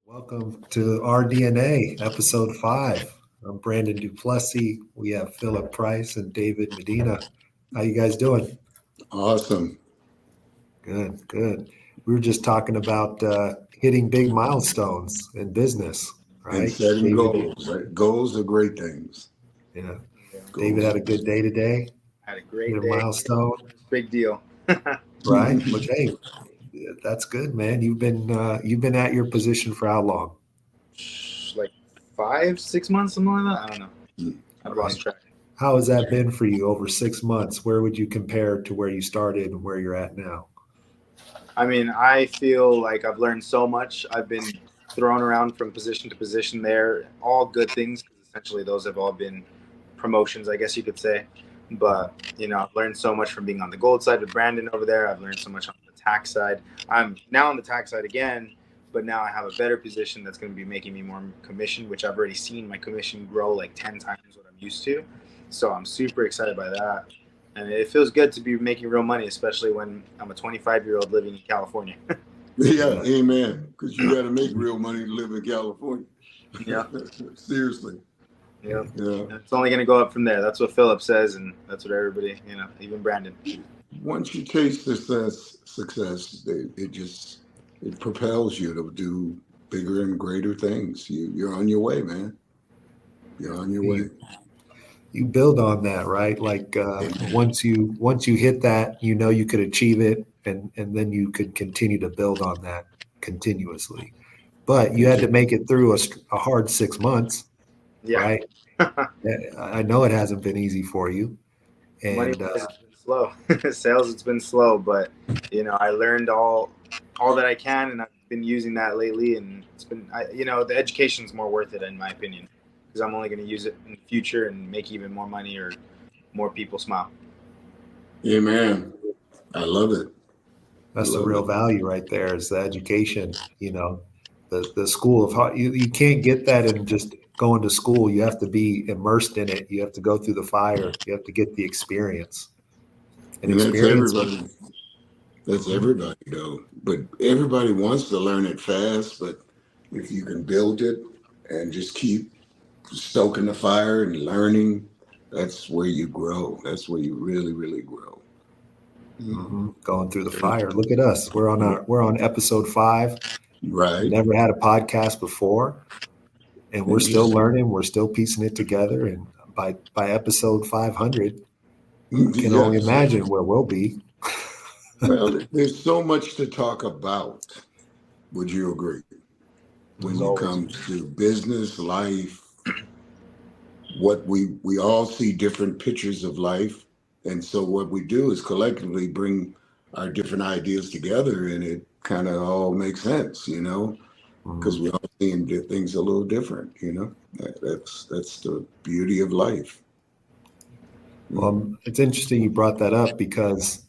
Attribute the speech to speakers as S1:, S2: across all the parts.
S1: Welcome to RDNA, episode 5. I'm Brandon Duplessis. We have Philip Price and David Medina. How you guys doing?
S2: Awesome.
S1: Good, good. We were just talking about hitting big milestones in business,
S2: And
S1: right?
S2: setting
S1: David,
S2: goals. Right? Goals are great things.
S1: yeah.
S3: Yeah,
S1: David
S2: Goals.
S1: had a good day today.
S3: had a
S1: Hit
S3: great
S1: a
S3: day.
S1: milestone,
S3: Big deal.
S1: right? Which, hey, that's good, man. You've been at your position for how long?
S3: Like 5, 6 months, something like that. I don't know. I've lost
S1: Right.
S3: track.
S1: How has that been for you over 6 months? Where would you compare to where you started and where you're at now?
S3: I mean, I feel like I've learned so much. I've been thrown around from position to position there. All good things, because essentially those have all been promotions, I guess you could say. But, I've learned so much from being on the gold side with Brandon over there. I've learned so much on the tax side. I'm now on the tax side again, but now I have a better position that's going to be making me more commission, which I've already seen my commission grow like 10 times what I'm used to. So I'm super excited by that. And it feels good to be making real money, especially when I'm a 25-year-old living in California.
S2: Yeah, amen. Because you got to make real money to live in California.
S3: Yeah.
S2: Seriously.
S3: Yeah.
S2: Yeah.
S3: And it's only going to go up from there. That's what Philip says, and that's what everybody, even Brandon.
S2: Once you taste success, it propels you to do bigger and greater things. You're on your way, man. You're on your way.
S1: You build on that, right? Like once you hit that, you know you could achieve it, and then you could continue to build on that continuously. But you had to make it through a hard 6 months,
S3: Yeah.
S1: right? I know it hasn't been easy for you,
S3: Money
S1: and
S3: wise, it's been slow. Sales, it's been slow, but I learned all that I can, and I've been using that lately. And it's been, the education's more worth it in my opinion, because I'm only going to use it in the future and make even more money or more people smile.
S2: Amen. I love it.
S1: that's the real value right there is the education. The school of how you can't get that in just going to school. You have to be immersed in it. You have to go through the fire. You have to get the experience.
S2: And that's everybody. That's everybody, though. But everybody wants to learn it fast. But if you can build it and just keep stoking the fire and learning, that's where you grow. That's where you really, really grow.
S1: Mm-hmm. Going through the fire. Look at us. We're on episode 5.
S2: Right.
S1: Never had a podcast before, and we're still learning. We're still piecing it together. And by episode 500, can only imagine where we'll be.
S2: Well, there's so much to talk about. Would you agree? When it comes to business, life, what we all see different pictures of life. And so what we do is collectively bring our different ideas together, and it kind of all makes sense, because we all seeing things a little different, That's the beauty of life.
S1: Well, it's interesting you brought that up because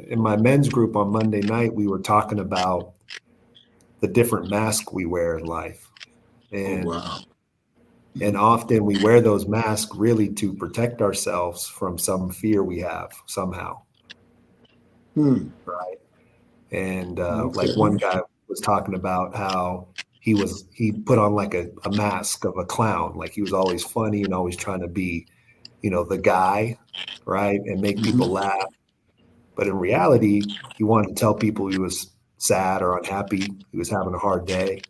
S1: in my men's group on Monday night, we were talking about the different masks we wear in life. And, and often we wear those masks really to protect ourselves from some fear we have somehow. Right. And like one guy was talking about how he put on like a mask of a clown. Like he was always funny and always trying to be, the guy, right, and make people laugh. But in reality, he wanted to tell people he was sad or unhappy. He was having a hard day.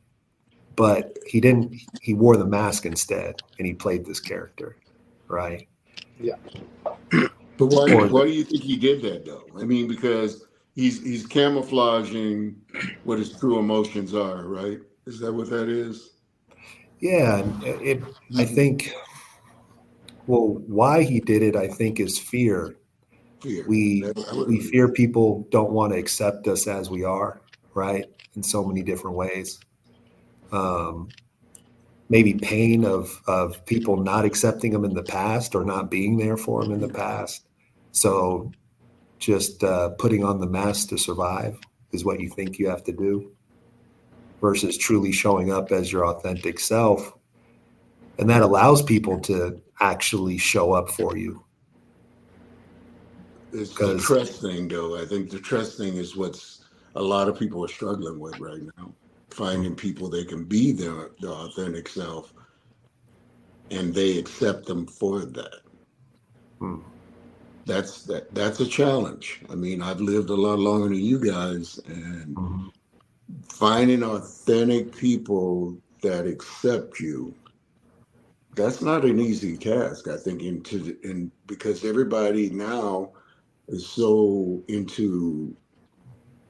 S1: But he didn't. He wore the mask instead, and he played this character, right?
S3: Yeah.
S2: But why do you think he did that, though? I mean, because he's camouflaging what his true emotions are, right? Is that what that is?
S1: Yeah, I think. Well, why he did it, I think, is fear. We fear people don't want to accept us as we are, right? In so many different ways. Maybe pain of people not accepting them in the past or not being there for them in the past. So just putting on the mask to survive is what you think you have to do versus truly showing up as your authentic self. And that allows people to actually show up for you.
S2: It's the trust thing, though. I think the trust thing is what's a lot of people are struggling with right now. finding people they can be their authentic self, and they accept them for that.
S1: Hmm.
S2: That's a challenge. I mean, I've lived a lot longer than you guys, and
S1: Mhm.
S2: finding authentic people that accept you, that's not an easy task, I think, because everybody now is so into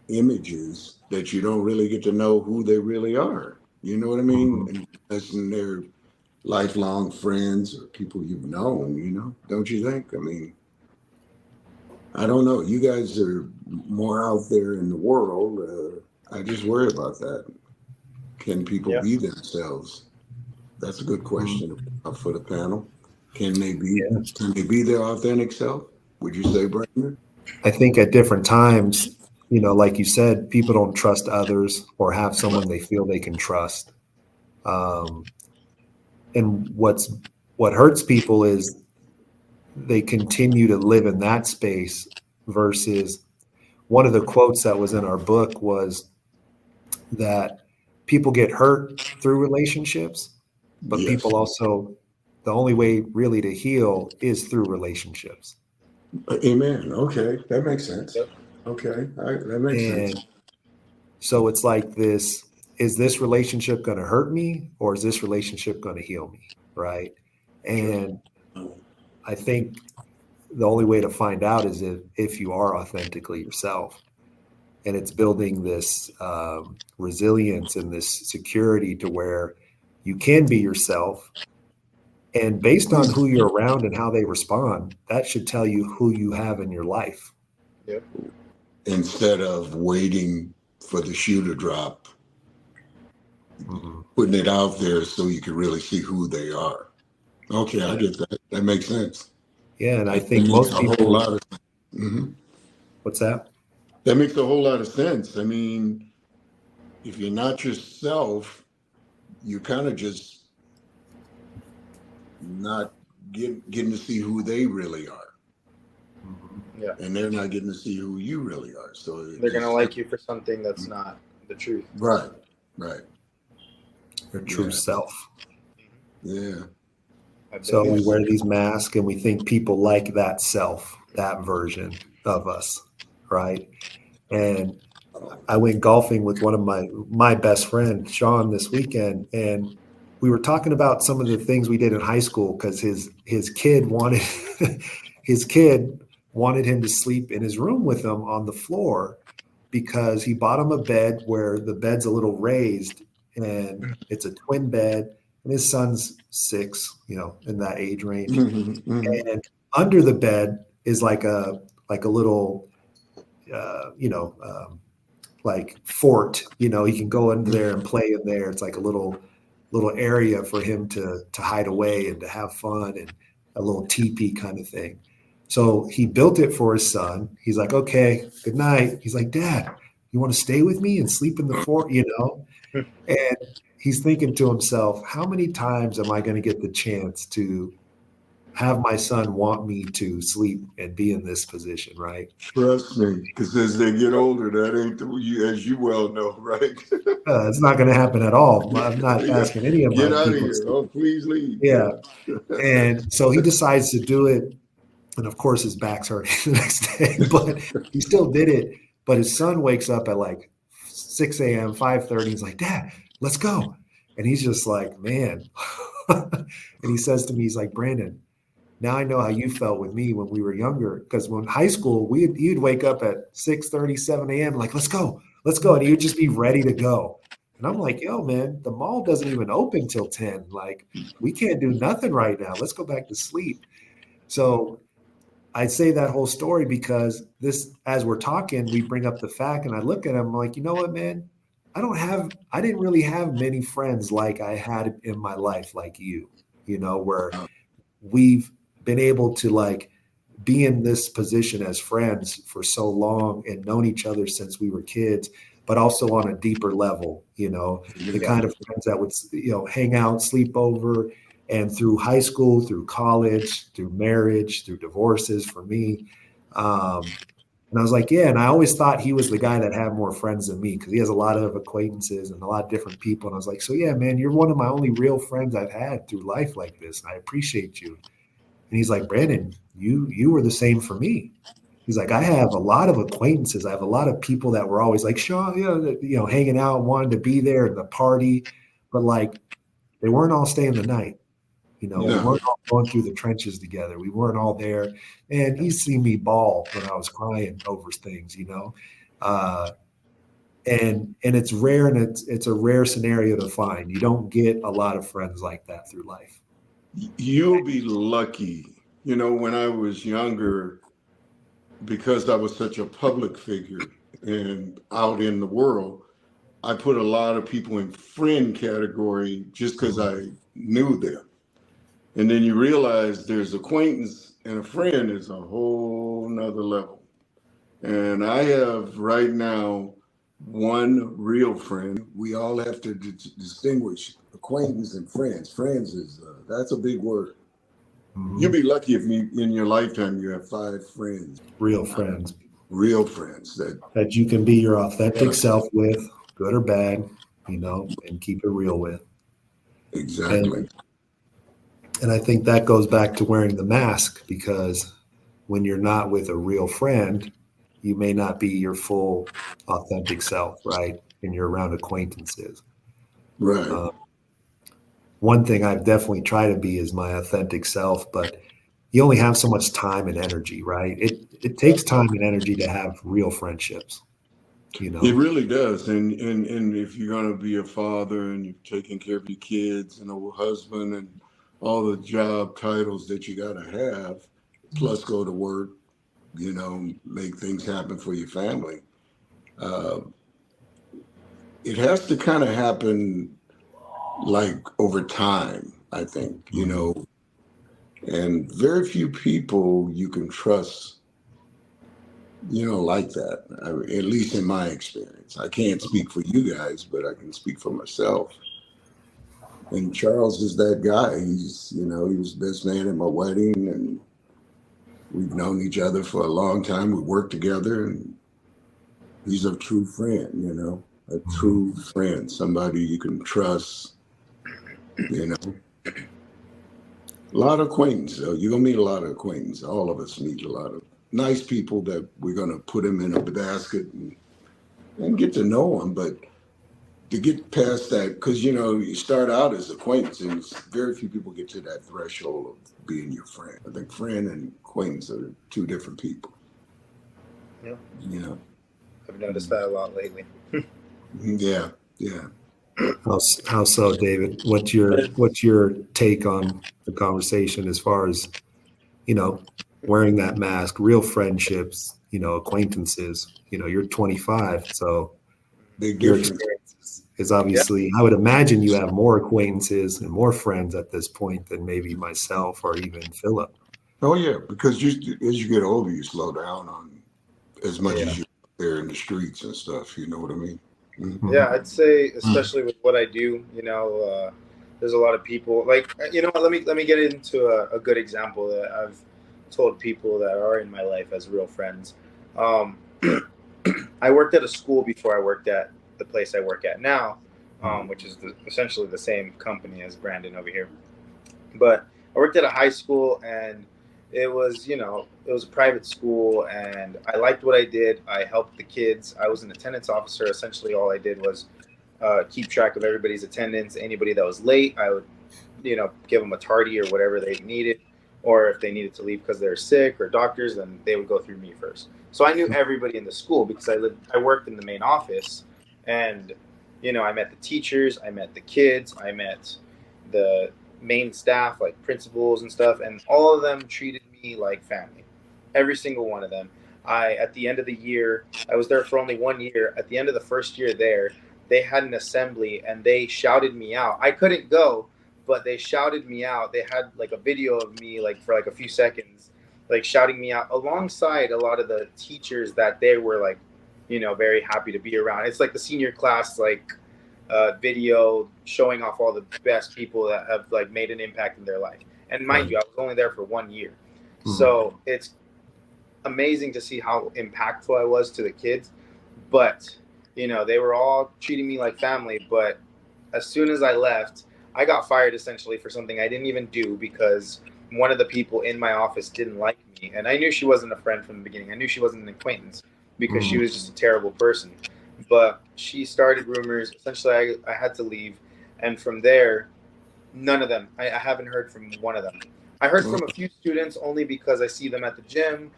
S2: images that you don't really get to know who they really are. You know what I mean?
S1: Mhm.
S2: And unless they're lifelong friends or people you've known, don't you think? I mean, I don't know. You guys are more out there in the world. I just worry about that. Can people
S3: Yeah.
S2: be themselves? That's a good
S1: Mhm.
S2: question for the panel. Can they be
S1: Yeah.
S2: can they be their authentic self? Would you say, Brandon?
S1: I think at different times, like you said, people don't trust others or have someone they feel they can trust. Um, and what hurts people is they continue to live in that space versus one of the quotes that was in our book was that people get hurt through relationships, but
S2: Yes.
S1: people also, the only way really to heal is through relationships.
S2: Amen. Okay, that makes sense.
S3: Yep.
S2: Okay, that makes sense.
S1: And so it's like this, is this relationship going to hurt me or is this relationship going to heal me? Right. And I think the only way to find out is if you are authentically yourself. And it's building this resilience and this security to where you can be yourself. And based on who you're around and how they respond, that should tell you who you have in your life.
S3: Yep.
S2: Instead of waiting for the shoe to drop,
S1: Mm-hmm.
S2: putting it out there so you can really see who they are. Okay, I get that. That makes sense.
S1: Yeah. And I
S2: It
S1: think
S2: makes
S1: most
S2: a whole
S1: people,
S2: lot of Mhm.
S1: what's that?
S2: That makes a whole lot of sense. I mean, if you're not yourself, you kind of just not getting to see who they really are,
S1: Mm-hmm.
S3: Yeah.
S2: and they're not getting to see who you really are. So
S3: They're gonna like you for something that's not the truth.
S2: right, right,
S1: Your true
S2: yeah,
S1: self.
S2: yeah.
S3: I've been
S1: So
S3: there.
S1: we wear these masks and we think people like that self, that version of us, right? And I went golfing with one of my best friend, Sean, this weekend, and we were talking about some of the things we did in high school because his kid wanted his kid wanted him to sleep in his room with him on the floor because he bought him a bed where the bed's a little raised and it's a twin bed and his son's 6, in that age range.
S2: Mhm, mhm.
S1: And under the bed is like a little uh, you know um, like fort. He can go in there and play in there. It's like a little area for him to hide away and to have fun, and a little teepee kind of thing. So he built it for his son. He's like, okay, good night. He's like, Dad, you want to stay with me and sleep in the fort? And he's thinking to himself, how many times am I going to get the chance to have my son want me to sleep and be in this position, right?
S2: Trust me, because as they get older, that ain't as you well know, right?
S1: It's not going to happen at all. I'm not
S2: Yeah.
S1: asking any of
S2: Get
S1: my
S2: out of
S1: people to
S2: here!
S1: sleep.
S2: Oh, please leave!
S1: Yeah.
S2: Yeah.
S1: And so he decides to do it. And of course, his back's hurting the next day, but he still did it. But his son wakes up at like 6 a.m., 5:30. He's like, Dad, let's go. And he's just like, man. And he says to me, he's like, Brandon, now I know how you felt with me when we were younger. Because when high school, you'd wake up at 6:30, 7 a.m. like, let's go. And you'd just be ready to go. And I'm like, yo, man, the mall doesn't even open till 10. Like, we can't do nothing right now. Let's go back to sleep. So I say that whole story because as we're talking, we bring up the fact, and I look at him, I'm like, you know what, man? I didn't really have many friends like I had in my life, like you, where we've been able to like be in this position as friends for so long and known each other since we were kids, but also on a deeper level, the kind of friends that would, hang out, sleep over, and through high school, through college, through marriage, through divorces for me. And And I was like, yeah. And I always thought he was the guy that had more friends than me because he has a lot of acquaintances and a lot of different people. And I was like, so yeah, man, you're one of my only real friends I've had through life like this. And I appreciate you. And he's like, Brandon, you were the same for me. He's like, I have a lot of acquaintances. I have a lot of people that were always like, Sean, hanging out, wanted to be there at the party, but like they weren't all staying the night. We
S2: No.
S1: weren't all going through the trenches together. We weren't all there. And he's seen me bawl when I was crying over things, and it's rare, and it's a rare scenario to find. You don't get a lot of friends like that through life.
S2: You'll be lucky. When I was younger, because I was such a public figure and out in the world, I put a lot of people in friend category just because I knew them. And then you realize there's acquaintance and a friend is a whole nother level. And I have right now one real friend. We all have to distinguish acquaintance and friends. Friends that's a big word. Mm-hmm. You'll be lucky if in your lifetime you have 5 friends.
S1: Real friends.
S2: Real friends
S1: that you can be your authentic self with, good or bad, and keep it real with.
S2: Exactly.
S1: And I think that goes back to wearing the mask, because when you're not with a real friend, you may not be your full authentic self, right? And you're around acquaintances.
S2: Right.
S1: One thing I've definitely tried to be is my authentic self, but you only have so much time and energy, right? It takes time and energy to have real friendships.
S2: It really does. And if you're going to be a father and you're taking care of your kids and a husband and all the job titles that you got to have, plus go to work, make things happen for your family. It has to kind of happen like over time, I think, and very few people you can trust, like that, at least in my experience. I can't speak for you guys, but I can speak for myself. And Charles is that guy. He's, he was best man at my wedding, and we've known each other for a long time. We work together, and he's a true friend, a true friend, somebody you can trust, A lot of acquaintance. You're going to meet a lot of acquaintance. All of us meet a lot of nice people that we're going to put them in a basket and get to know them. But to get past that, because, you start out as acquaintances, very few people get to that threshold of being your friend. I think friend and acquaintance are 2 different people.
S3: Yeah. I've noticed that a lot lately.
S2: Yeah.
S1: How so, David? What's your take on the conversation as far as, wearing that mask, real friendships, acquaintances? You're 25, so
S2: big
S1: your
S2: difference.
S1: experience is obviously, I would imagine you have more acquaintances and more friends at this point than maybe myself or even Philip.
S2: Oh yeah, because as you get older, you slow down on as much as you're there in the streets and stuff. You know what I mean?
S3: Mm-hmm. Yeah, I'd say, especially with what I do, there's a lot of people like, let me get into a good example that I've told people that are in my life as real friends. I worked at a school before I worked at the place I work at now, which is essentially the same company as Brandon over here. But I worked at a high school, and it was a private school, and I liked what I did. I helped the kids. I was an attendance officer. Essentially, all I did was keep track of everybody's attendance. Anybody that was late, I would, give them a tardy or whatever they needed. Or if they needed to leave because they were sick or doctors, then they would go through me first. So I knew everybody in the school because I worked in the main office, and, I met the teachers, I met the kids, I met the main staff, like principals and stuff, and all of them treated me like family. Every single one of them. At the end of the year, I was there for only 1 year. At the end of the first year there, they had an assembly and they shouted me out. I couldn't go, but they shouted me out. They had like a video of me like for like a few seconds, like shouting me out alongside a lot of the teachers that they were like, very happy to be around. It's like the senior class, like video showing off all the best people that have like made an impact in their life. And mind you, I was only there for 1 year. Mm-hmm. So it's amazing to see how impactful I was to the kids. But, you know, they were all treating me like family. But as soon as I left, I got fired essentially for something I didn't even do because one of the people in my office didn't like me. And I knew she wasn't a friend from the beginning. I knew she wasn't an acquaintance because she was just a terrible person. But she started rumors. Essentially, I had to leave. And from there, none of them. I haven't heard from one of them. I heard from a few students only because I see them at the gym.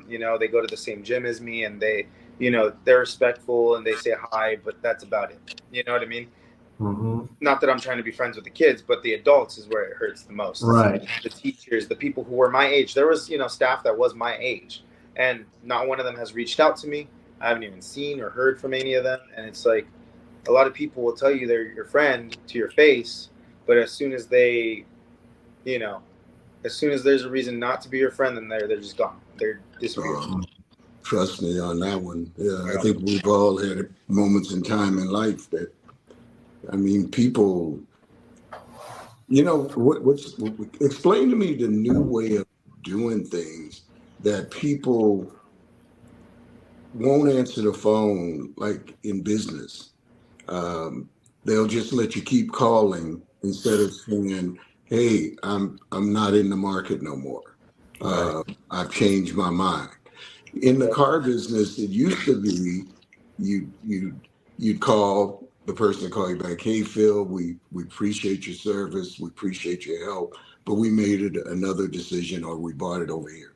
S3: You know, they go to the same gym as me, and they, you know, they're respectful and they say hi, but that's about it. You know what I mean?
S1: Mm-hmm.
S3: Not that I'm trying to be friends with the kids, but the adults is where it hurts the most.
S1: Right.
S3: The teachers, the people who were my age. There was, you know, staff that was my age, and not one of them has reached out to me. I haven't even seen or heard from any of them. And it's like, a lot of people will tell you they're your friend to your face, but as soon as they, you know, as soon as there's a reason not to be your friend, then they're just gone. They're disappeared.
S2: Trust me on that one. Yeah, I think we've all had moments in time in life that, I mean, people, you know, explain to me the new way of doing things that people won't answer the phone like in business. They'll just let you keep calling instead of saying, "Hey, I'm not in the market no more. I've changed my mind." In the car business, it used to be you'd call the person to call you back. "Hey, Phil, we appreciate your service, we appreciate your help, but we made it another decision, or we bought it over here."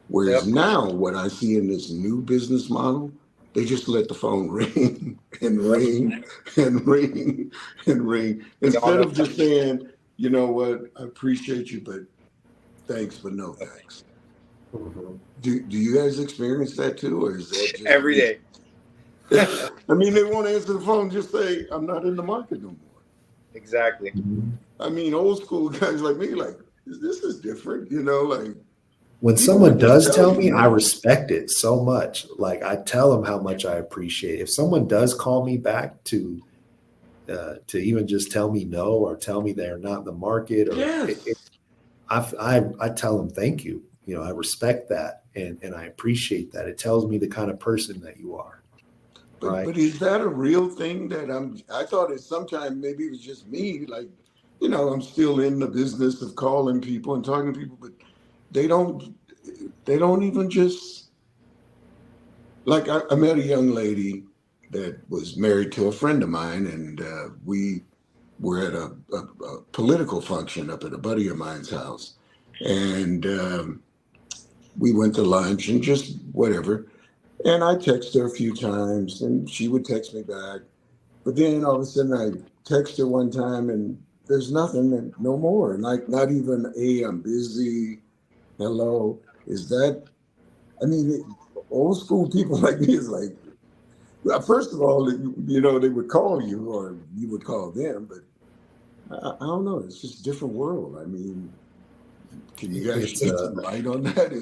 S2: Whereas now, what I see in this new business model, they just let the phone ring and ring and ring and ring instead of just saying, "You know what, I appreciate you, but thanks, but no thanks."
S1: Mm-hmm.
S2: Do you guys experience that too, or is that just
S3: Every day?
S2: I mean, they won't answer the phone. Just say, "I'm not in the market no more."
S3: Exactly.
S2: I mean, old school guys like me, like, this is different, you know, like.
S1: When someone does tell me, I respect it so much. Like, I tell them how much I appreciate it. If someone does call me back to even just tell me no, or tell me they're not in the market, or I tell them thank you. You know, I respect that, and I appreciate that. It tells me the kind of person that you are.
S2: But is that a real thing that I thought it sometimes maybe it was just me, like, you know, I'm still in the business of calling people and talking to people, but they don't even just, like, I met a young lady that was married to a friend of mine, and we were at a political function up at a buddy of mine's house, and we went to lunch and just whatever. And I texted her a few times, and she would text me back. But then all of a sudden, I text her one time, and there's nothing, and no more. Like, not even, "Hey, I'm busy. Hello." Is that? I mean, old school people like me is like, well, first of all, you know, they would call you, or you would call them, but I don't know. It's just a different world. I mean, can you guys shed some light on that?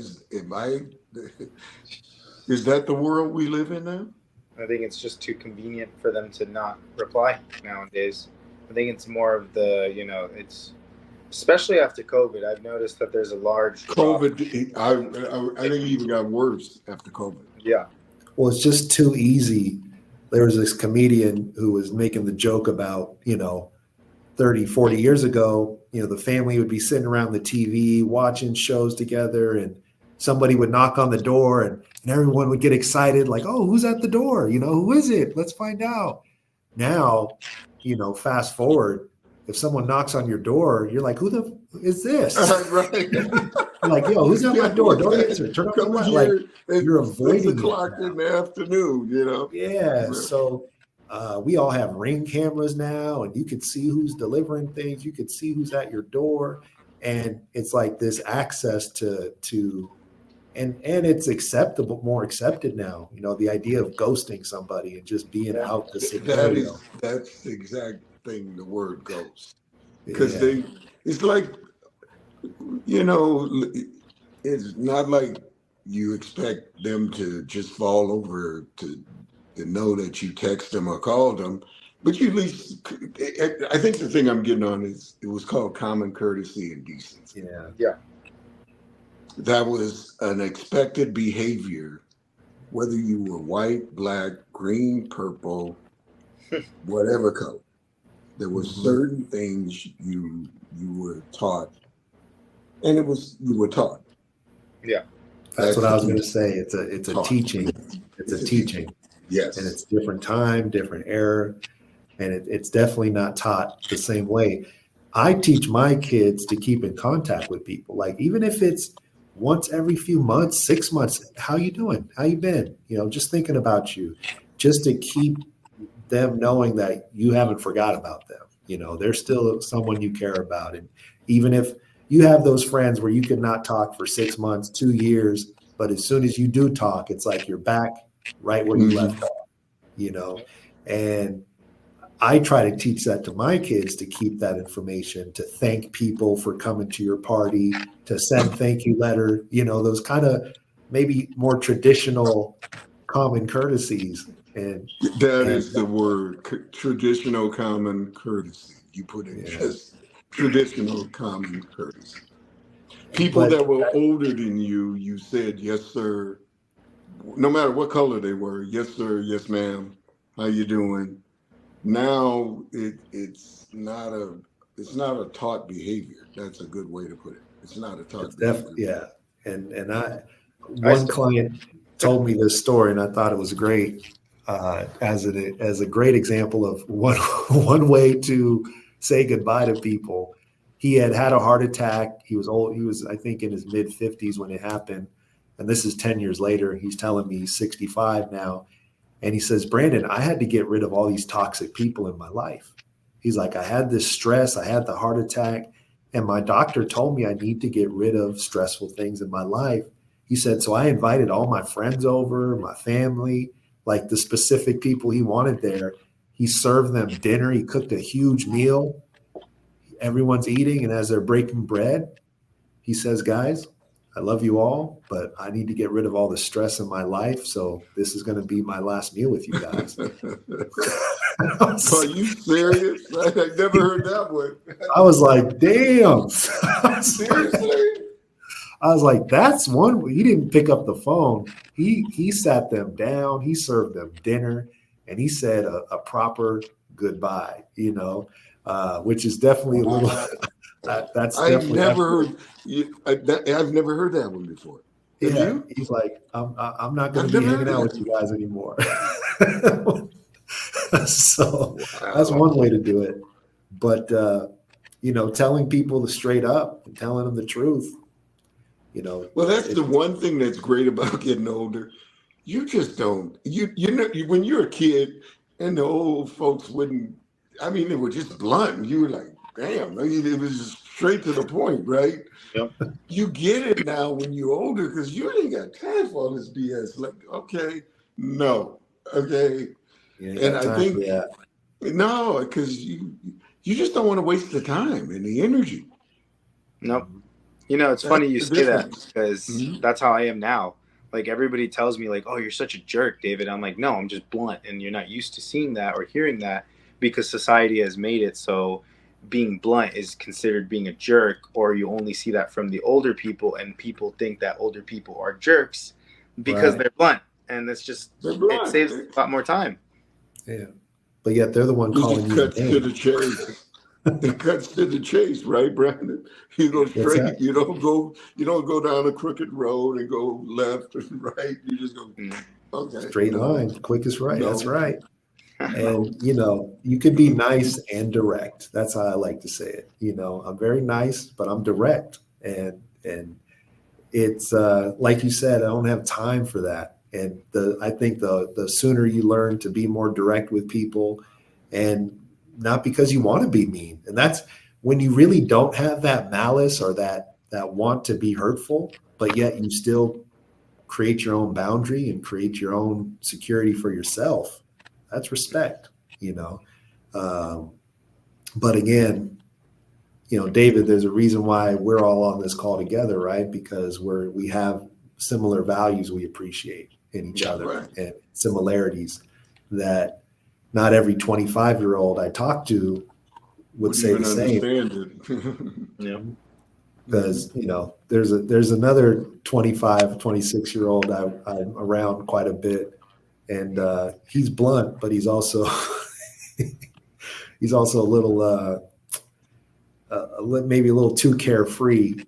S2: Is that the world we live in now?
S3: I think it's just too convenient for them to not reply nowadays. I think it's more of the, you know, it's especially after COVID. I've noticed that there's a large
S2: COVID. I think it even got worse after COVID.
S3: Yeah.
S1: Well, it's just too easy. There was this comedian who was making the joke about, you know, 30, 40 years ago, you know, the family would be sitting around the TV watching shows together, and somebody would knock on the door, and everyone would get excited, like, "Oh, who's at the door? You know, who is it? Let's find out." Now, you know, fast forward, if someone knocks on your door, you're like, "Who the is this?"
S2: Right.
S1: Like, "Yo, who's at my door? Don't answer. Turn off the light." Like, you're avoiding
S2: 6 o'clock in the afternoon, you know?
S1: Yeah. So we all have Ring cameras now, and you can see who's delivering things. You can see who's at your door. And it's like this access to and it's acceptable, more accepted now. You know, the idea of ghosting somebody and just being out the scenario.
S2: That's the exact thing, the word ghost. Because it's like, you know, it's not like you expect them to just fall over to know that you text them or called them, but you at least, I think the thing I'm getting on is it was called common courtesy and decency.
S1: Yeah.
S2: that was an expected behavior, whether you were white, black, green, purple, whatever color. There were certain things you were taught, and you were taught.
S3: Yeah.
S1: That's what I was going to say. It's a
S2: Taught.
S1: teaching. It's a teaching.
S2: Yes.
S1: And it's different time, different era, and it's definitely not taught the same way. I teach my kids to keep in contact with people. Like, even if it's once every few months, 6 months, how you doing? How you been? Just thinking about you, just to keep them knowing that you haven't forgot about them. They're still someone you care about. And even if you have those friends where you could not talk for 6 months, 2 years, but as soon as you do talk, it's like you're back right where you left off, and I try to teach that to my kids, to keep that information, to thank people for coming to your party, to send thank you letter, those kind of maybe more traditional common courtesies. And
S2: that is the word, traditional common courtesy. You put it just traditional common courtesy. People that were older than you, you said, yes, sir, no matter what color they were. Yes, sir. Yes, ma'am. How you doing? Now it's not a taught behavior. That's a good way to put it. It's not a taught behavior.
S1: And one client told me this story, and I thought it was great, as a great example of one way to say goodbye to people. He had a heart attack. He was old. He was, I think, in his mid 50s when it happened. And this is 10 years later. He's telling me he's 65 now. And he says, Brandon, I had to get rid of all these toxic people in my life. He's like, I had this stress. I had the heart attack. And my doctor told me I need to get rid of stressful things in my life. He said, so I invited all my friends over, my family, like the specific people he wanted there. He served them dinner. He cooked a huge meal. Everyone's eating. And as they're breaking bread, he says, guys, I love you all, but I need to get rid of all the stress in my life. So this is going to be my last meal with you guys.
S2: Are you serious? I never heard that one.
S1: I was like, damn.
S2: Seriously?
S1: I was like, that's one. He didn't pick up the phone. He sat them down. He served them dinner, and he said a proper goodbye, which is definitely a little. That's
S2: I've never heard that one before.
S1: He's like, I'm not going to be hanging out with you guys anymore. So that's one way to do it. But telling people the straight up and telling them the truth.
S2: Well, that's the one thing that's great about getting older. You just don't. When you're a kid, and the old folks wouldn't. I mean, they were just blunt. You were like, damn, it was just straight to the point, right?
S3: Yep.
S2: You get it now when you're older because you ain't got time for all this BS. Like, okay, no, okay. And I think, no, because you just don't want to waste the time and the energy.
S3: Nope. It's funny you say that because that's how I am now. Like, everybody tells me, like, oh, you're such a jerk, David. I'm like, no, I'm just blunt. And you're not used to seeing that or hearing that because society has made it so being blunt is considered being a jerk, or you only see that from the older people, and people think that older people are jerks because they're blunt. And it's just, it saves a lot more time.
S1: Yeah. But yet they're the one calling you.
S2: Cuts to the chase. It cuts to the chase, right, Brandon? You go straight. You don't go down a crooked road and go left and right. You just go
S1: straight line, quickest right. No. That's right. And you can be nice and direct. That's how I like to say it. I'm very nice, but I'm direct. And it's like you said, I don't have time for that. And I think the sooner you learn to be more direct with people, and not because you want to be mean. And that's when you really don't have that malice or that want to be hurtful, but yet you still create your own boundary and create your own security for yourself. That's respect, But again, David, there's a reason why we're all on this call together, right? Because we have similar values we appreciate in each other, and similarities that not every 25-year-old I talk to would say the same. because there's another 25, 26-year-old I'm around quite a bit, and he's blunt, but he's also he's also a little maybe a little too carefree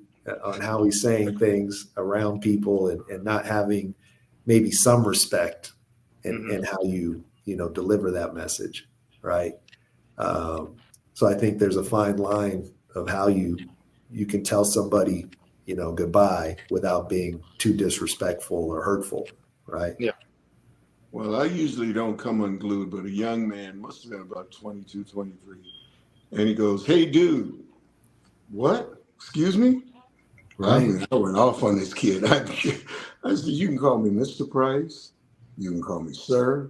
S1: on how he's saying things around people, and not having maybe some respect in how you deliver that message, right? So I think there's a fine line of how you can tell somebody goodbye without being too disrespectful or hurtful, right?
S3: Yeah.
S2: Well, I usually don't come unglued, but a young man must have been about 22, 23. And he goes, "Hey, dude, what? Excuse me?"
S1: Right.
S2: I mean, I went off on this kid. I said, "You can call me Mr. Price. You can call me sir.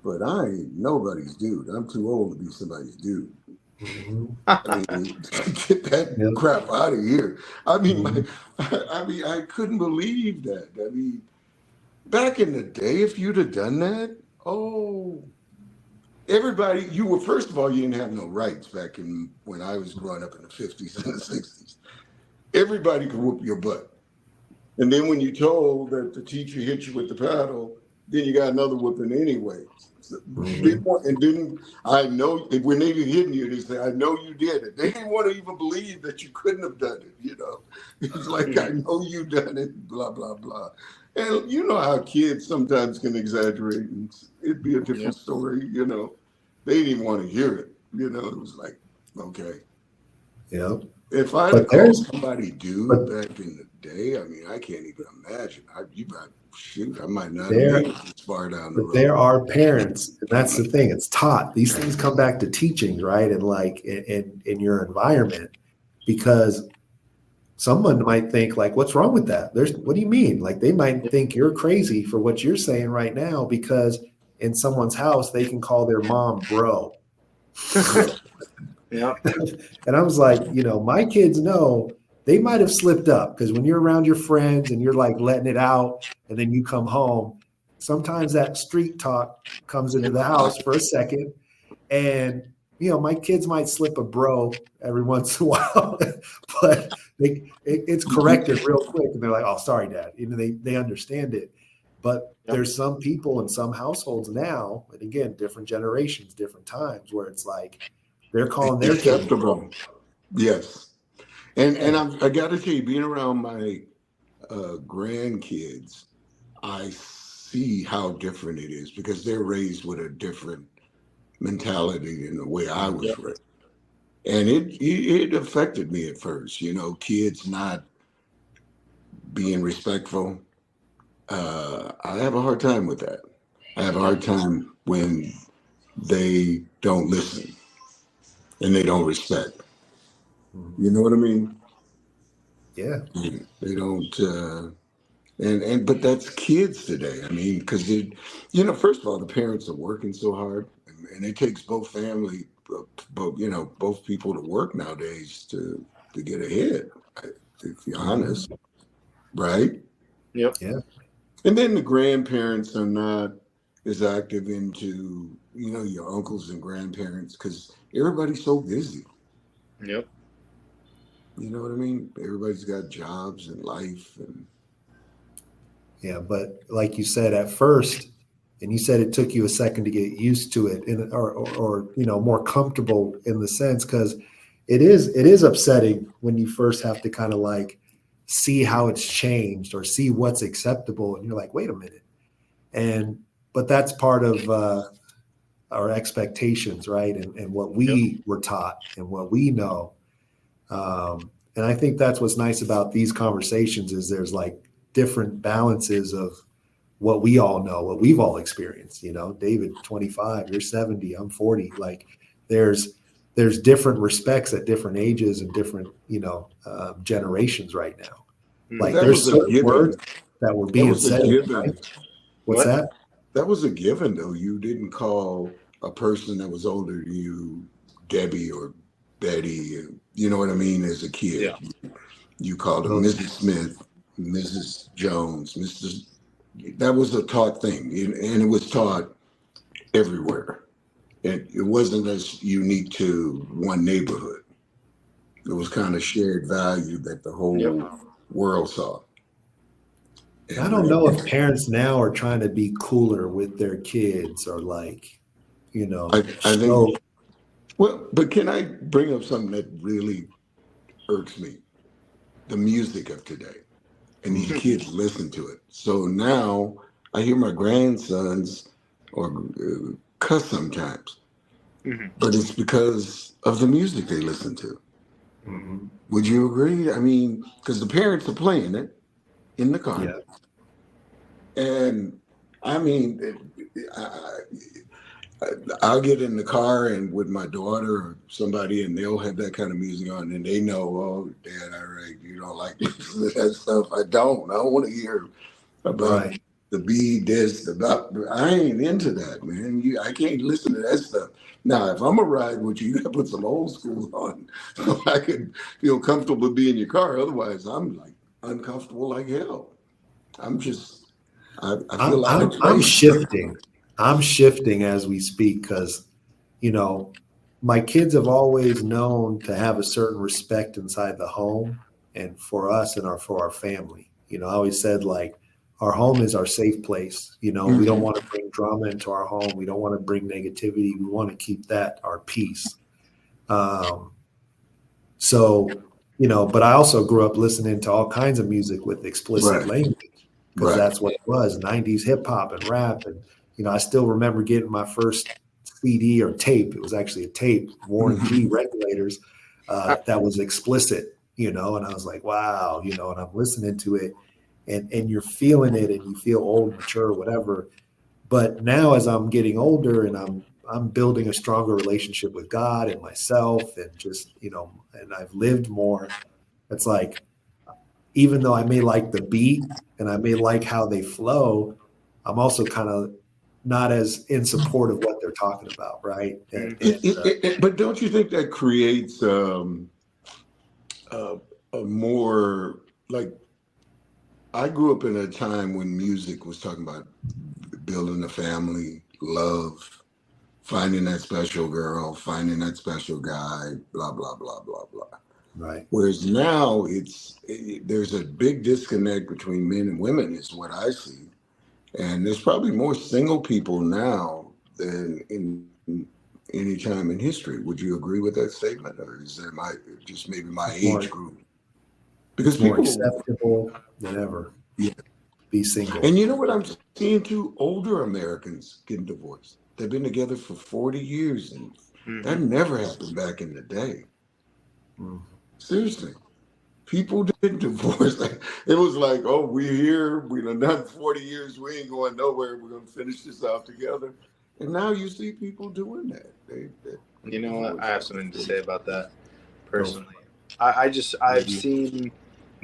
S2: But I ain't nobody's dude. I'm too old to be somebody's dude."
S1: Mm-hmm.
S2: I mean, get that crap out of here. I mean,
S1: Mm-hmm.
S2: I couldn't believe that. I mean, back in the day, if you'd have done that, everybody, first of all, you didn't have no rights back in when I was growing up in the 50s and the 60s. Everybody could whoop your butt. And then when you told that the teacher hit you with the paddle, then you got another whooping anyway. And then I know when they were hitting you, they say, "I know you did it." They didn't want to even believe that you couldn't have done it. It's like, "I know you done it," blah, blah, blah. And you know how kids sometimes can exaggerate, and it'd be a different story. They didn't even want to hear it. It was like, okay.
S1: Yeah.
S2: If I had called somebody dude back in the day, I mean, I can't even imagine. I might not have made it this far down the road.
S1: But there are parents, and that's the thing. It's taught. These things come back to teachings, right? And like in your environment, because someone might think like, "What's wrong with that?" What do you mean? Like they might think you're crazy for what you're saying right now, because in someone's house they can call their mom bro.
S3: Yeah.
S1: And I was like, my kids know they might have slipped up, because when you're around your friends and you're like letting it out, and then you come home, sometimes that street talk comes into the house for a second. And, my kids might slip a bro every once in a while, but it's corrected real quick. And they're like, "Oh, sorry, Dad." They understand it. But there's some people in some households now, and again, different generations, different times, where it's like, they're calling their kids bro.
S2: Yes. And I got to tell you, being around my grandkids, I see how different it is, because they're raised with a different mentality than the way I was raised. And it affected me at first, kids not being respectful. I have a hard time with that. I have a hard time when they don't listen and they don't respect. You know what I mean?
S1: Yeah.
S2: They don't, but that's kids today. I mean, because first of all, the parents are working so hard, and it takes both both people to work nowadays to get ahead, if you're honest, right?
S3: Yep.
S1: Yeah.
S2: And then the grandparents are not as active into, your uncles and grandparents, because everybody's so busy.
S3: Yep.
S2: You know what I mean? Everybody's got jobs and life.
S1: Yeah, but like you said at first, and you said it took you a second to get used to it, or more comfortable in the sense, because it is upsetting when you first have to kind of like see how it's changed or see what's acceptable, and you're like, wait a minute, but that's part of our expectations, right? And what we were taught and what we know. And I think that's what's nice about these conversations, is there's like different balances of what we all know, what we've all experienced. David, 25, you're 70, I'm 40. Like there's different respects at different ages and different, generations right now. Like there's certain words that were being said. Right? What's that?
S2: That was a given, though. You didn't call a person that was older than you Debbie or Betty, you know what I mean, as a kid.
S3: Yeah.
S2: You called them Mrs. Smith, Mrs. Jones, that was a taught thing, and it was taught everywhere. It wasn't as unique to one neighborhood. It was kind of shared value that the whole
S3: Yep.
S2: world saw.
S1: I
S2: And
S1: don't know if parents now are trying to be cooler with their kids or like,
S2: I think,
S1: show.
S2: well, but can I bring up something that really irks me? The music of today. And these kids listen to it. So now I hear my grandsons or cuss sometimes,
S3: Mhm.
S2: but it's because of the music they listen to.
S1: Mhm.
S2: Would you agree? I mean, because the parents are playing it in the car,
S1: Yeah.
S2: and I mean, I, I'll get in the car and with my daughter or somebody, and they'll have that kind of music on, and they know, oh, Dad, all right, you don't like listening to that stuff. I don't. I don't want to hear about
S1: Right.
S2: the bead, this, about. I ain't into that, man. I can't listen to that stuff. Now, if I'm a ride with you, you gotta put some old school on so I can feel comfortable being in your car. Otherwise, I'm like uncomfortable like hell. I'm just, I
S1: I'm
S2: feel out of
S1: I'm I'm
S2: place.
S1: shifting. I'm shifting as we speak because, you know, my kids have always known to have a certain respect inside the home and for us and for our family. I always said like our home is our safe place. We don't
S2: Mhm.
S1: want to bring drama into our home. We don't want to bring negativity. We want to keep that our peace. Um, so, but I also grew up listening to all kinds of music with explicit
S2: Right,
S1: language because
S2: right.
S1: that's what it was 90s hip hop and rap. And, I still remember getting my first CD or tape. It was actually a tape, Warren G
S2: Mhm.
S1: regulators, that was explicit, and I was like, wow, and I'm listening to it and you're feeling it and you feel old, mature, whatever. But now as I'm getting older and I'm building a stronger relationship with God and myself and just, and I've lived more, it's like even though I may like the beat and I may like how they flow, I'm also kind of not as in support of what they're talking about, right?
S3: Mhm.
S2: But don't you think that creates a, a more like I grew up in a time when music was talking about building a family, love, finding that special girl, finding that special guy, blah blah blah blah blah.
S1: right.
S2: Whereas now there's a big disconnect between men and women, is what I see, and there's probably more single people now than in any time in history. Would you agree with that statement, or is that my just maybe my
S1: It's
S2: age
S1: more
S2: group? Because
S1: it's more
S2: people,
S1: acceptable than ever.
S2: yeah.
S1: Be single.
S2: And you know what I'm seeing too? Older Americans getting divorced. They've been together for 40 years, and that
S3: Mhm.
S2: never happened back in the day.
S1: Mm.
S2: Seriously. People did divorce. It was like, oh, we're here. We done 40 years. We ain't going nowhere. We're gonna finish this out together. And now you see people doing that. They
S3: You know what? I
S2: divorce
S3: have
S2: after
S3: something to
S2: 40.
S3: say about that
S1: Go for
S3: personally. I've
S2: Mhm.
S3: seen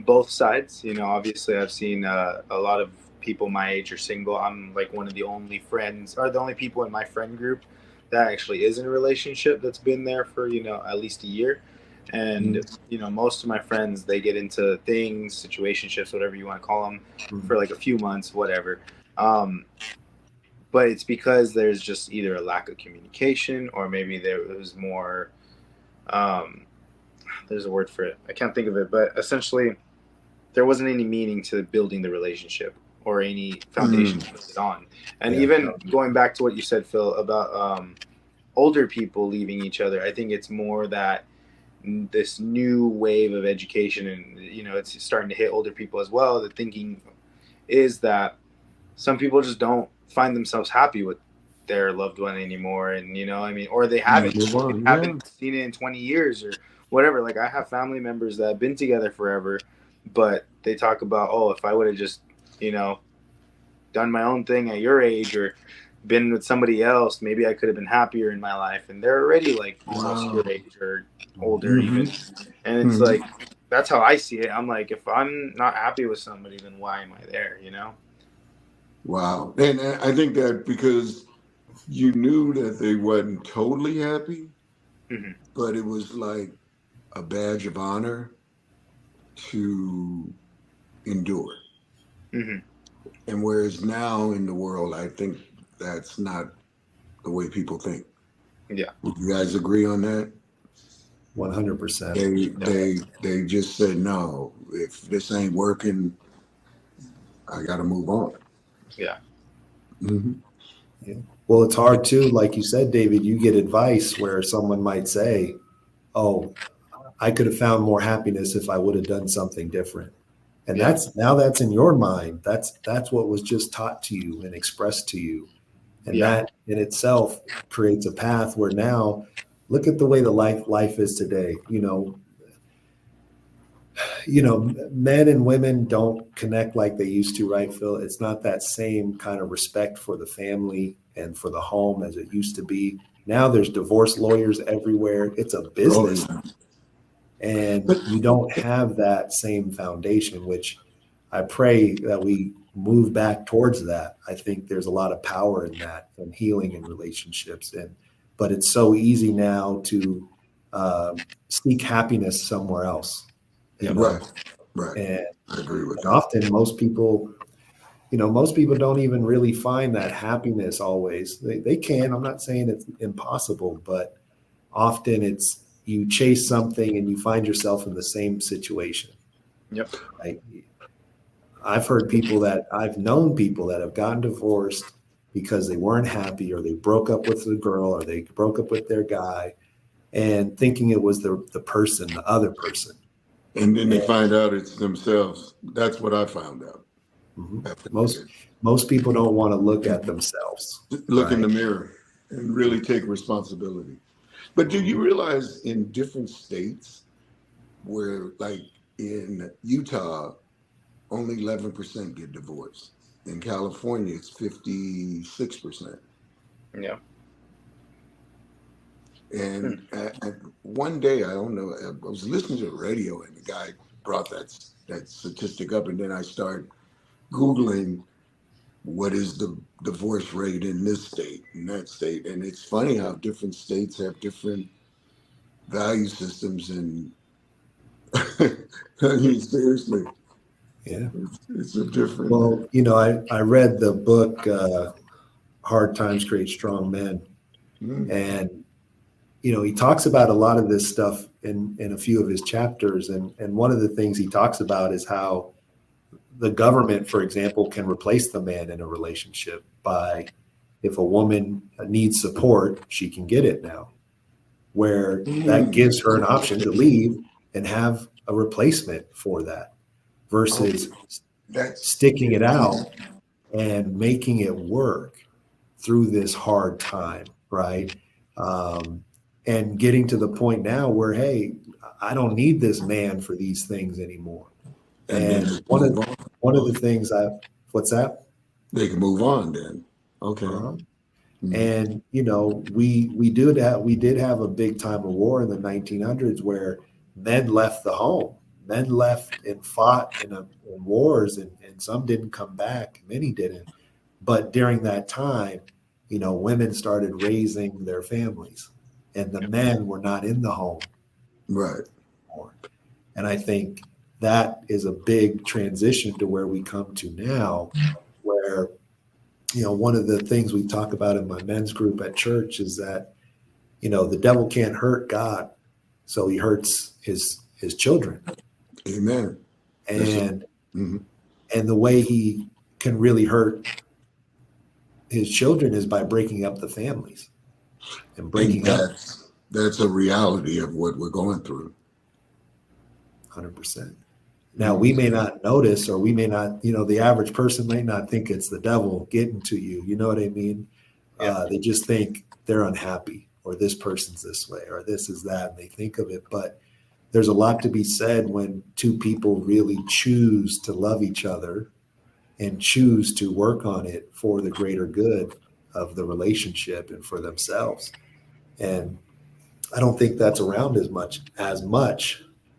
S3: both sides. Obviously I've seen a lot of people my age are single. I'm like one of the only friends or the only people in my friend group that actually is in a relationship that's been there for at least a year. And
S2: Mhm.
S3: most of my friends, they get into things, situationships, whatever you want to call them,
S1: it.
S3: for like a few months, whatever. Um, but it's because there's just either a lack of communication or maybe there was more. Um, there's a word for it. I can't think of it, but essentially there wasn't any meaning to building the relationship or any foundation to
S2: Mm.
S3: build it on. And
S1: Yeah.
S3: even going back to what you said, Phil, about older people leaving each other, I think it's more that this new wave of education and it's starting to hit older people as well. The thinking is that some people just don't find themselves happy with their loved one anymore, and I mean, or they
S2: You
S3: haven't
S2: move on. Yeah.
S3: haven't seen it in 20 years or whatever. Like I have family members that have been together forever, but they talk about, oh, if I would have just you know done my own thing at your age or been with somebody else, maybe I could have been happier in my life. And they're already like almost your
S2: Wow.
S3: age or older
S2: Hmm.
S3: even. And it's
S2: Hmm.
S3: like that's how I see it. I'm like, if I'm not happy with somebody, then why am I there?
S2: Wow. And I think that because you knew that they wasn't totally happy,
S3: Hmm.
S2: but it was like a badge of honor to endure.
S3: Hmm.
S2: And whereas now in the world, I think that's not the way people think.
S3: Yeah.
S2: Would you guys agree on that?
S1: 100%.
S2: They just said, no, if this ain't working, I got to move on.
S3: Yeah.
S2: Mm-hmm.
S1: Yeah. Well, it's hard too. Like you said, David, you get advice where someone might say, oh, I could have found more happiness if I would have done something different. And that's in your mind. That's what was just taught to you and expressed to you. And that in itself creates a path where now look at the way the life is today. Men and women don't connect like they used to, right, Phil? It's not that same kind of respect for the family and for the home as it used to be. Now there's divorce lawyers everywhere. It's a business. And you don't have that same foundation, which I pray that we move back towards that. I think there's a lot of power in that and healing in relationships. But it's so easy now to seek happiness somewhere else.
S2: Right.
S1: And
S2: I agree with that.
S1: Often most people don't even really find that happiness always. They can. I'm not saying it's impossible, but often it's you chase something and you find yourself in the same situation.
S3: Yep.
S1: I've known people that have gotten divorced because they weren't happy, or they broke up with the girl, or they broke up with their guy, and thinking it was the other person.
S2: And then they find out it's themselves. That's what I found out.
S1: Mm-hmm. Most people don't want to look at themselves.
S2: Look in the mirror and really take responsibility. But do you realize in different states where, like in Utah, only 11% get divorced. In California, it's 56%.
S3: Yeah.
S2: And one day, I don't know, I was listening to the radio and the guy brought that statistic up, and then I started Googling what is the divorce rate in this state, in that state. And it's funny how different states have different value systems. And I mean, seriously.
S1: Yeah.
S2: It's a different.
S1: Well, I read the book, Hard Times Create Strong Men. And, he talks about a lot of this stuff in a few of his chapters. And one of the things he talks about is how the government, for example, can replace the man in a relationship by, if a woman needs support, she can get it now, where that gives her an option to leave and have a replacement for that versus sticking it out and making it work through this hard time, right? And getting to the point now where, hey, I don't need this man for these things anymore. And one of the things what's that?
S2: They can move on then. Okay.
S1: And we did have a big time of war in the 1900s where men left the home. Men left and fought in wars, and some didn't come back. Many didn't. But during that time, women started raising their families, and the men were not in the home.
S2: Right.
S1: Anymore. And I think that is a big transition to where we come to now, where, one of the things we talk about in my men's group at church is that, the devil can't hurt God, so he hurts his children.
S2: Amen.
S1: And the way he can really hurt his children is by breaking up the families and breaking up.
S2: That's a reality of what we're going through.
S1: 100%. Now, we may not notice, or we may not, the average person may not think it's the devil getting to you. You know what I mean? Yeah. They just think they're unhappy, or this person's this way, or this is that, and they think of it. But there's a lot to be said when two people really choose to love each other and choose to work on it for the greater good of the relationship and for themselves. And I don't think that's around as much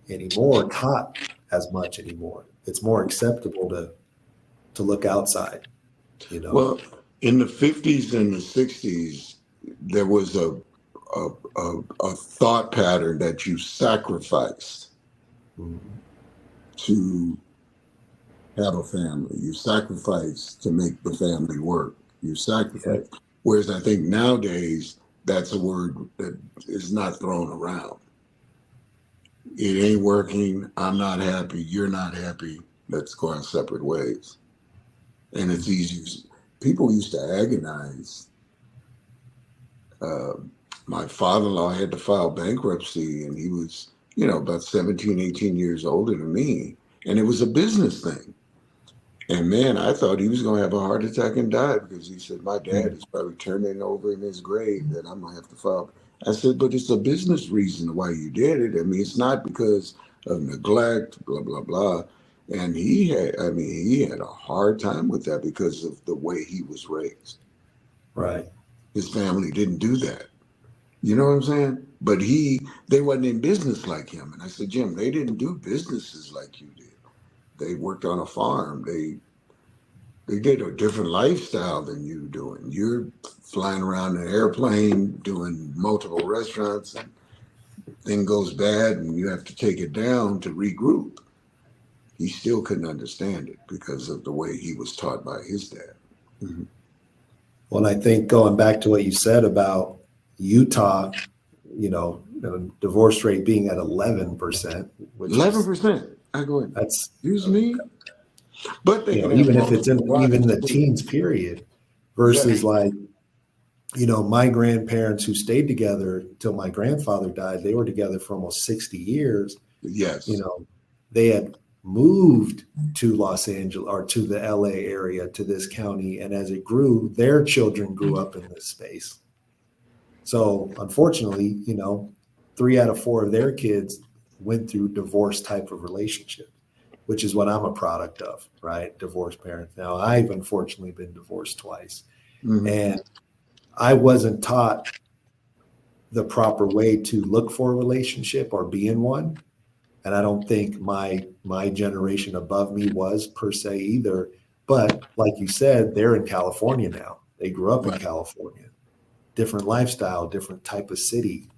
S1: anymore, taught as much anymore. It's more acceptable to look outside,
S2: Well, in the 50s and the 60s, there was a thought pattern that you sacrificed to have a family. You sacrifice to make the family work. You sacrifice. Yeah. Whereas I think nowadays, that's a word that is not thrown around. It ain't working. I'm not happy. You're not happy. Let's go our separate ways. And it's easy. People used to agonize. Uh, my father-in-law had to file bankruptcy, and he was, about 17, 18 years older than me. And it was a business thing. And man, I thought he was going to have a heart attack and die because he said, my dad is probably turning over in his grave that I'm going to have to file. I said, but it's a business reason why you did it. I mean, it's not because of neglect, blah, blah, blah. And he had a hard time with that because of the way he was raised.
S1: Right.
S2: His family didn't do that. You know what I'm saying? But they wasn't in business like him. And I said, Jim, they didn't do businesses like you did. They worked on a farm. They did a different lifestyle than you doing. You're flying around in an airplane, doing multiple restaurants, and thing goes bad and you have to take it down to regroup. He still couldn't understand it because of the way he was taught by his dad. Mm-hmm.
S1: Well, I think going back to what you said about Utah, the divorce rate being at 11%, which
S2: 11%. I go ahead.
S1: That's
S2: excuse me. But they
S1: even if it's in even the teens period, versus like, my grandparents who stayed together till my grandfather died, they were together for almost 60 years.
S2: Yes.
S1: They had moved to Los Angeles or to the LA area, to this county. And as it grew, their children grew up in this space. So unfortunately, 3 out of 4 of their kids went through divorce type of relationship, which is what I'm a product of, right? Divorced parents. Now, I've unfortunately been divorced twice. Mm-hmm. And I wasn't taught the proper way to look for a relationship or be in one. And I don't think my generation above me was per se either. But like you said, they're in California now. They grew up in California. Different lifestyle, different type of city,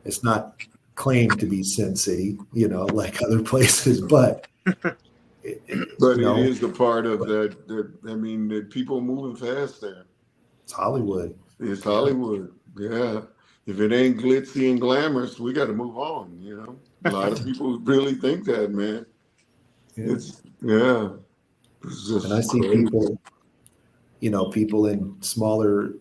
S1: It's not claimed to be Sin City, like other places, but
S2: it is the part of that people moving fast there.
S1: It's Hollywood.
S2: It's Hollywood. Yeah. If it ain't glitzy and glamorous, we got to move on. A lot of people really think that, man.
S1: Yeah.
S2: It's just
S1: and I see
S2: crazy.
S1: people in smaller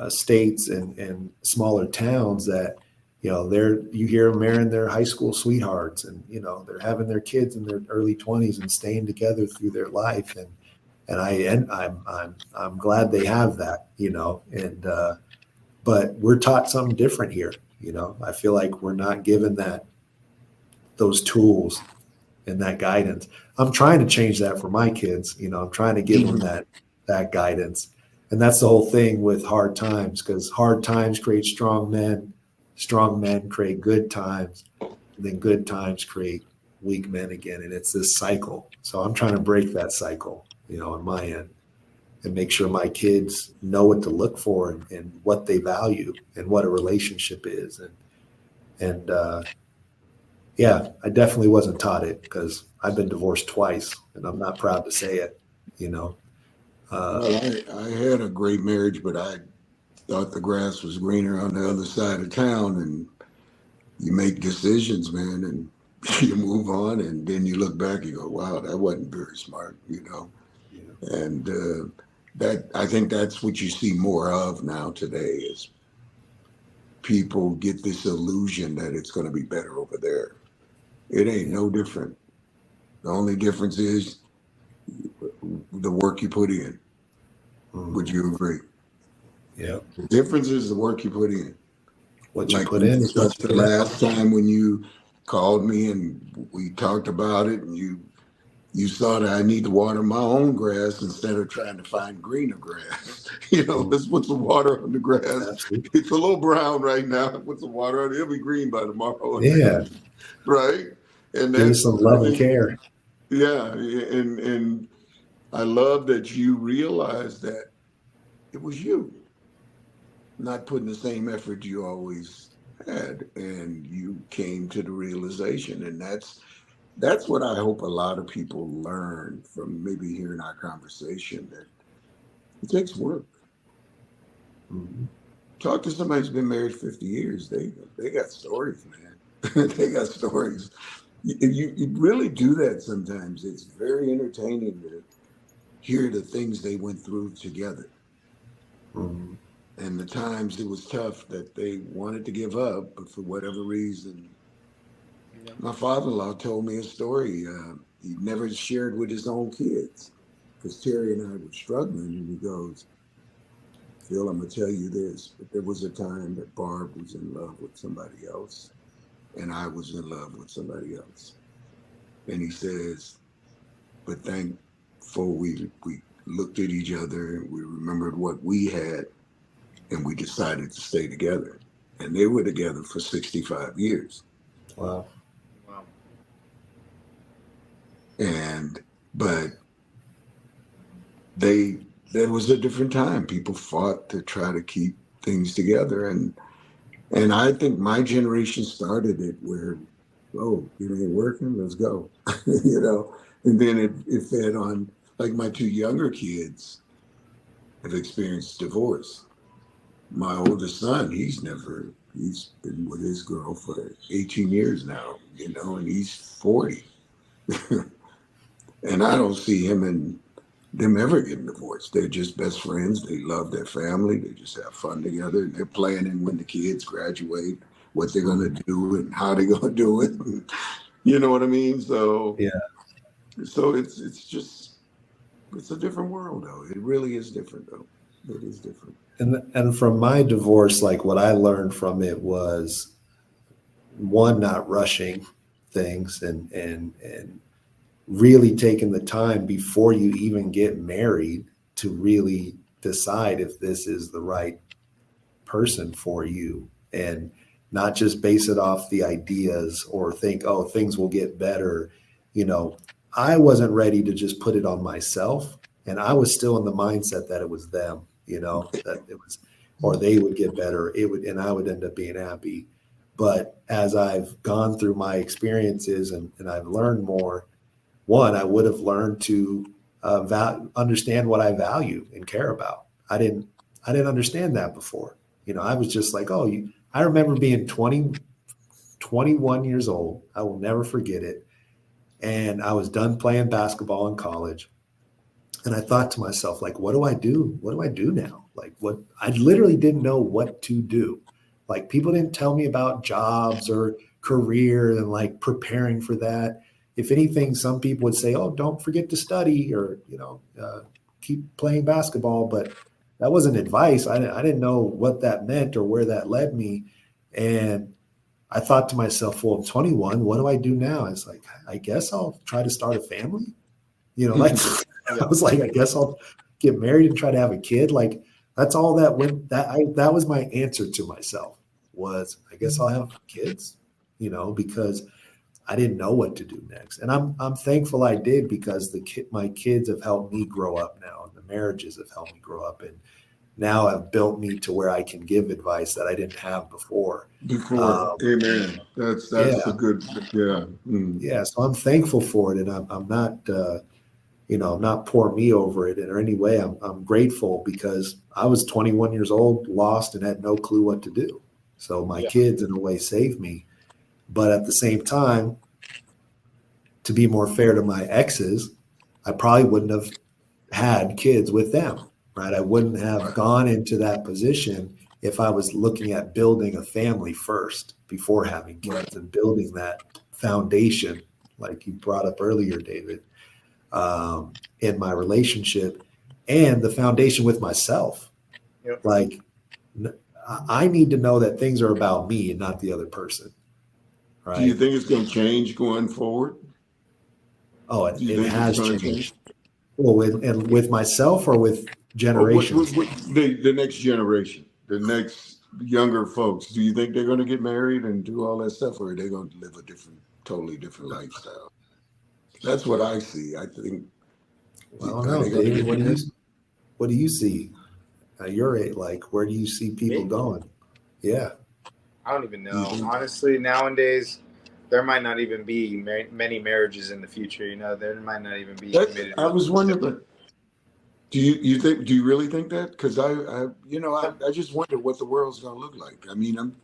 S1: states and smaller towns that, you hear them marrying their high school sweethearts, and, they're having their kids in their early 20s and staying together through their life. And I'm glad they have that, but we're taught something different here. I feel like we're not given those tools and that guidance. I'm trying to change that for my kids. I'm trying to give them that guidance. And that's the whole thing with hard times, because hard times create strong men create good times, and then good times create weak men again. And it's this cycle. So I'm trying to break that cycle, on my end, and make sure my kids know what to look for and what they value and what a relationship is. I definitely wasn't taught it, because I've been divorced twice, and I'm not proud to say it,
S2: Well, I had a great marriage, but I thought the grass was greener on the other side of town. And you make decisions, man, and you move on, and then you look back, you go, wow, that wasn't very smart, Yeah. And I think that's what you see more of now today, is people get this illusion that it's going to be better over there. It ain't no different. The only difference is the work you put in. Would you agree?
S1: Yeah.
S2: The difference is the work you put in.
S1: What you put in is what you
S2: the last time when you called me and we talked about it, and you saw that I need to water my own grass instead of trying to find greener grass. Let's put some water on the grass. Absolutely. It's a little brown right now. Put some water on it. It'll be green by tomorrow.
S1: Yeah.
S2: Right. And
S1: give some love and care.
S2: Yeah. And I love that you realized that it was you not putting the same effort you always had, and you came to the realization. And that's what I hope a lot of people learn from maybe hearing our conversation, that it takes work. Mm-hmm. Talk to somebody who's been married 50 years. They got stories, man. They got stories. You really do that sometimes. It's very entertaining to hear the things they went through together
S1: Mhm.
S2: and the times it was tough that they wanted to give up, but for whatever reason.
S3: Yeah.
S2: My father-in-law told me a story he never shared with his own kids because Terry and I were struggling, and he goes, Phil, I'm gonna tell you this, but there was a time that Barb was in love with somebody else, and I was in love with somebody else. And he says, but thankful we looked at each other and we remembered what we had, and we decided to stay together. And they were together for 65 years.
S1: Wow.
S3: Wow.
S2: And but they there was a different time. People fought to try to keep things together, and I think my generation started it where, oh, it ain't working, let's go, and then it fed on. Like my two younger kids have experienced divorce. My oldest son, he's been with his girl for 18 years now, and he's 40. And I don't see him and them ever getting divorced. They're just best friends. They love their family. They just have fun together. And they're planning when the kids graduate, what they're gonna do and how they're gonna do it. You know what I mean? So
S1: Yeah.
S2: so it's a different world though. It really is different though. It is different.
S1: And from my divorce, like what I learned from it was one, not rushing things and really taking the time before you even get married to really decide if this is the right person for you, and not just base it off the ideas or think, oh, things will get better. I wasn't ready to just put it on myself, and I was still in the mindset that it was them, that it was, or they would get better, and I would end up being happy. But as I've gone through my experiences and I've learned more, one, I would have learned to understand what I value and care about. I didn't understand that before. I was just like, oh, I remember being 20, 21 years old. I will never forget it. And I was done playing basketball in college. And I thought to myself, like, what do I do? What do I do now? Like, what? I literally didn't know what to do. Like, people didn't tell me about jobs or career and like preparing for that. If anything, some people would say, oh, don't forget to study or, keep playing basketball. But that wasn't advice. I didn't know what that meant or where that led me. And I thought to myself, well, I'm 21. What do I do now? It's like, I guess I'll try to start a family. Like I was like, I guess I'll get married and try to have a kid. Like that's all that went. That was my answer to myself was, I guess I'll have kids. Because I didn't know what to do next, and I'm thankful I did, because my kids have helped me grow up now, and the marriages have helped me grow up, and now have built me to where I can give advice that I didn't have before.
S2: Amen. That's
S1: Yeah.
S2: a good, yeah.
S1: Yeah. So I'm thankful for it, and I'm not, not pour me over it in any way. I'm grateful, because I was 21 years old, lost, and had no clue what to do. So my kids, in a way, saved me. But at the same time, to be more fair to my exes, I probably wouldn't have had kids with them, right? I wouldn't have gone into that position if I was looking at building a family first before having kids and building that foundation, like you brought up earlier, David, in my relationship, and the foundation with myself.
S3: Yep.
S1: Like, I need to know that things are about me and not the other person. Right?
S2: Do you think it's going to change going forward?
S1: Oh, it has changed. Well, with myself or with generations?
S2: The next generation, the next younger folks. Do you think they're going to get married and do all that stuff, or are they going to live a totally different lifestyle? That's what I see. I think.
S1: Well, I don't know, David. What do you see? At your age, like, where do you see people going? Yeah.
S3: I don't even know. Honestly, nowadays, there might not even be many marriages in the future. There might not even be committed.
S2: I was wondering, do you really think that? Because I just wonder what the world's going to look like. I mean,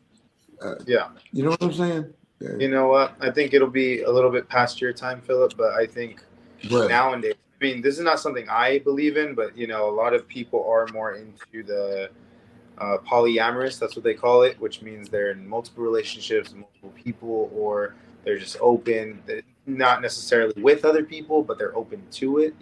S3: yeah.
S2: You know what I'm saying?
S3: You know what? I think it'll be a little bit past your time, Philip, but I think
S2: Right.
S3: nowadays, I mean, this is not something I believe in, but a lot of people are more into the polyamorous. That's what they call it, which means they're in multiple relationships, multiple people, or they're just open, not necessarily with other people, but they're open to it.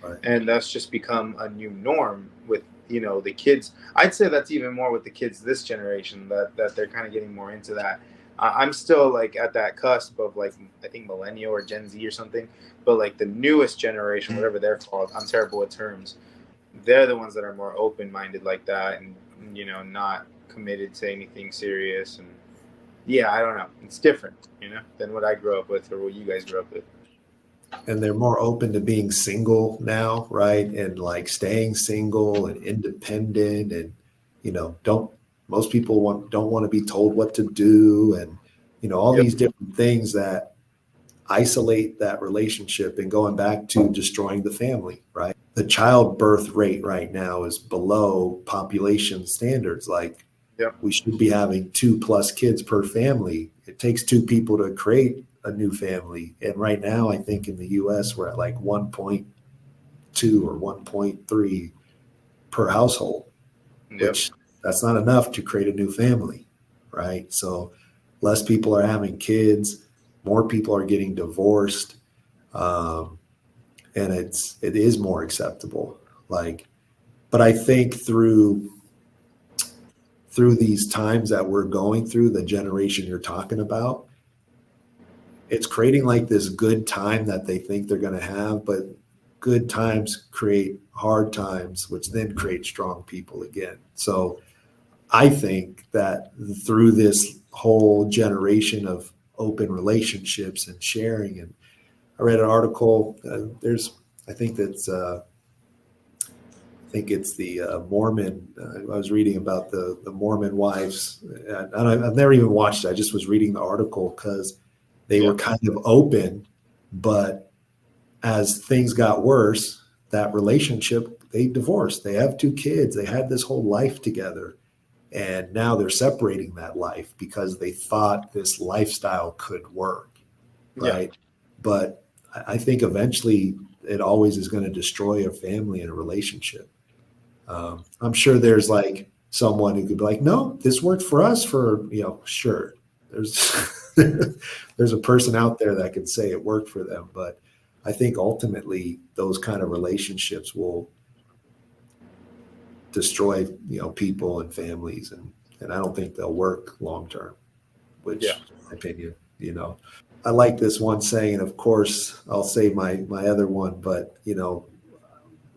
S1: Right.
S3: And that's just become a new norm with the kids. I'd say that's even more with the kids this generation, that they're kind of getting more into that. I'm still like at that cusp of like, I think millennial or Gen Z or something, but like the newest generation, whatever they're called, I'm terrible with terms. They're the ones that are more open-minded like that, and not committed to anything serious. And yeah, I don't know, it's different than what I grew up with or what you guys grew up with.
S1: And they're more open to being single now, right? And like staying single and independent, and most people don't want to be told what to do, and all
S3: Yep.
S1: these different things that isolate that relationship and going back to destroying the family, right? The childbirth rate right now is below population standards. Like,
S3: Yep.
S1: we should be having 2+ kids per family. It takes 2 people to create a new family. And right now, I think in the US, we're at like 1.2 or 1.3 per household,
S3: Yep.
S1: which that's not enough to create a new family, right? So less people are having kids, more people are getting divorced, and it is more acceptable. But I think through these times that we're going through, the generation you're talking about, it's creating like this good time that they think they're going to have, but good times create hard times, which then create strong people again. So I think that through this whole generation of open relationships and sharing, and I read an article, I think it's the Mormon. I was reading about the Mormon wives, and I've never even watched it. I just was reading the article because they were kind of open, but as things got worse, that relationship, they divorced. They have 2 kids. They had this whole life together, and now they're separating that life because they thought this lifestyle could work, right? Yeah. But I think eventually it always is going to destroy a family and a relationship. I'm sure there's like someone who could be like, no, this worked for us for, sure. There's a person out there that could say it worked for them. But I think ultimately those kind of relationships will destroy, people and families. And I don't think they'll work long-term, which, in my opinion, I like this one saying, of course, I'll say my other one, but,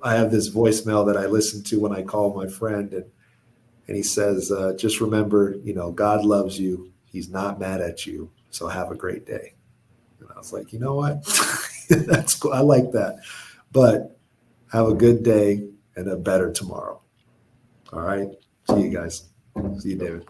S1: I have this voicemail that I listen to when I call my friend, and he says, just remember, God loves you. He's not mad at you. So have a great day. And I was like, you know what? That's cool. I like that. But have a good day and a better tomorrow. All right. See you guys. See you, David.